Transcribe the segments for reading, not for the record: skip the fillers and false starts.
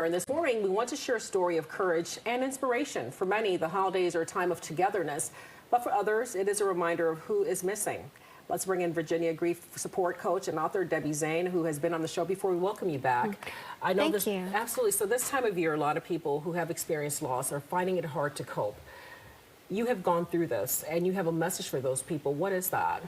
And this morning, we want to share a story of courage and inspiration. For many, the holidays are a time of togetherness, but for others, it is a reminder of who is missing. Let's bring in Virginia grief support coach and author Debbie Zane, who has been on the show before. We welcome you back. I know Thank you. Absolutely. So this time of year, a lot of people who have experienced loss are finding it hard to cope. You have gone through this, and you have a message for those people. What is that?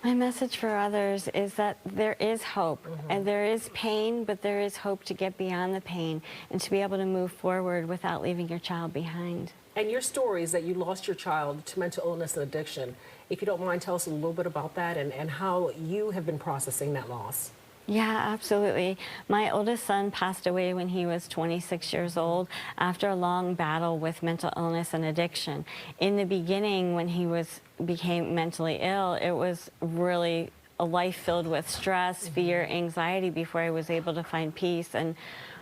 My message for others is that there is hope, and there is pain, but there is hope to get beyond the pain and to be able to move forward without leaving your child behind. And your story is that you lost your child to mental illness and addiction. If you don't mind, tell us a little bit about that and how you have been processing that loss. Yeah, absolutely. My oldest son passed away when he was 26 years old after a long battle with mental illness and addiction. In the beginning, when he became mentally ill, it was really a life filled with stress, fear, anxiety before I was able to find peace. And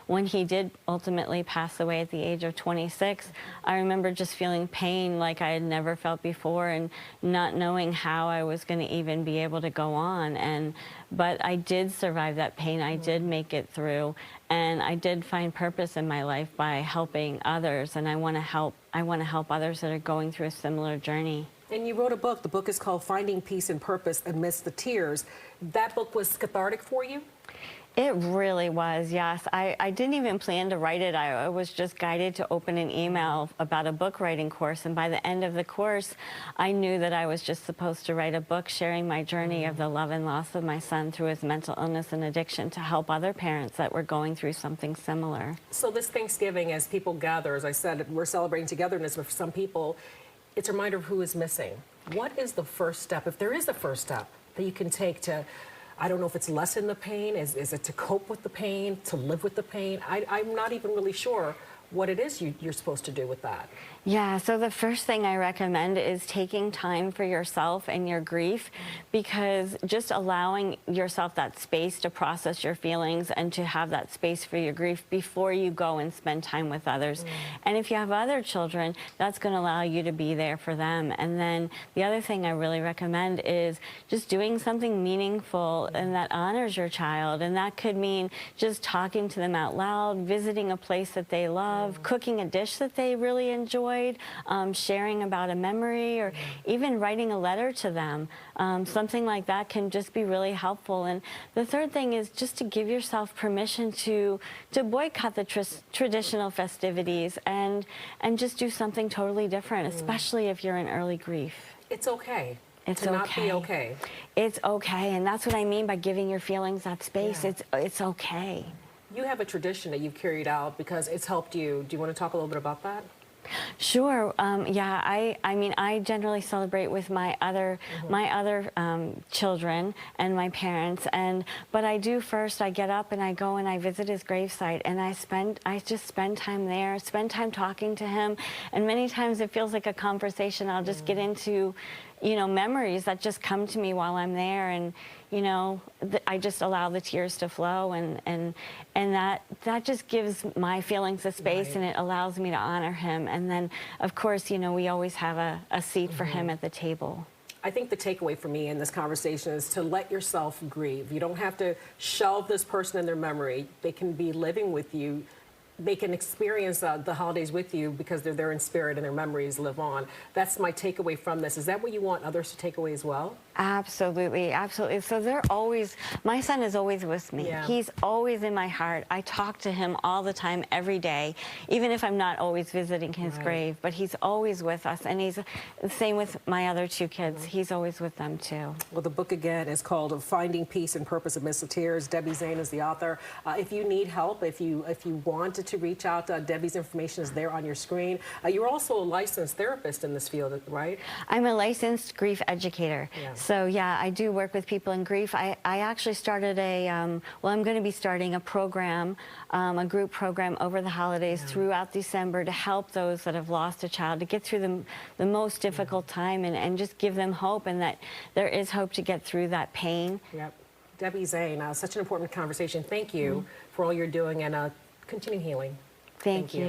when he did ultimately pass away at the age of 26, I remember just feeling pain like I had never felt before and not knowing how I was going to even be able to go on. But I did survive that pain. I did make it through, and I did find purpose in my life by helping others. And I want to help others that are going through a similar journey. And you wrote a book. The book is called Finding Peace and Purpose Amidst the Tears. That book was cathartic for you? It really was, yes. I didn't even plan to write it. I was just guided to open an email about a book writing course, and by the end of the course, I knew that I was just supposed to write a book sharing my journey of the love and loss of my son through his mental illness and addiction to help other parents that were going through something similar. So this Thanksgiving, as people gather, as I said, we're celebrating togetherness, but for some people, it's a reminder of who is missing. What is the first step, if there is a first step, that you can take to, I don't know if it's lessen the pain, is it to cope with the pain, to live with the pain? I'm not even really sure what it is you're supposed to do with that. Yeah, so the first thing I recommend is taking time for yourself and your grief, because just allowing yourself that space to process your feelings and to have that space for your grief before you go and spend time with others. And if you have other children, that's going to allow you to be there for them. And then the other thing I really recommend is just doing something meaningful and that honors your child. And that could mean just talking to them out loud, visiting a place that they love, cooking a dish that they really enjoy, sharing about a memory, or even writing a letter to them. Something like that can just be really helpful. And the third thing is just to give yourself permission to boycott the traditional festivities and just do something totally different, especially if you're in early grief. It's okay. It's to okay. not be okay. It's okay, and that's what I mean by giving your feelings that space. Yeah. It's okay. You have a tradition that you've carried out because it's helped you. Do you want to talk a little bit about that? Sure. Yeah. I mean, I generally celebrate with my other children and my parents, but I do first. I get up and I go and I visit his gravesite, and I just spend time there, spend time talking to him, and many times it feels like a conversation. I'll just get into, memories that just come to me while I'm there, and I just allow the tears to flow, and that just gives my feelings a space, and it allows me to honor him. And then, of course, we always have a seat for him at the table. I think the takeaway for me in this conversation is to let yourself grieve. You don't have to shelve this person in their memory. They can be living with you. They can experience the holidays with you because they're there in spirit and their memories live on. That's my takeaway from this. Is that what you want others to take away as well? Absolutely, absolutely. So my son is always with me. Yeah. He's always in my heart. I talk to him all the time, every day, even if I'm not always visiting his grave, but he's always with us. And he's the same with my other two kids. He's always with them too. Well, the book again is called Finding Peace and Purpose Amidst the Tears. Debbie Zane is the author. If you need help, if you wanted to reach out, Debbie's information is there on your screen. You're also a licensed therapist in this field, right? I'm a licensed grief educator. Yeah. So yeah, I do work with people in grief. I actually started I'm going to be starting a program, a group program over the holidays throughout December to help those that have lost a child to get through the most difficult time, and just give them hope, and that there is hope to get through that pain. Yep. Debbie Zane, such an important conversation. Thank you for all you're doing, and continue healing. Thank you.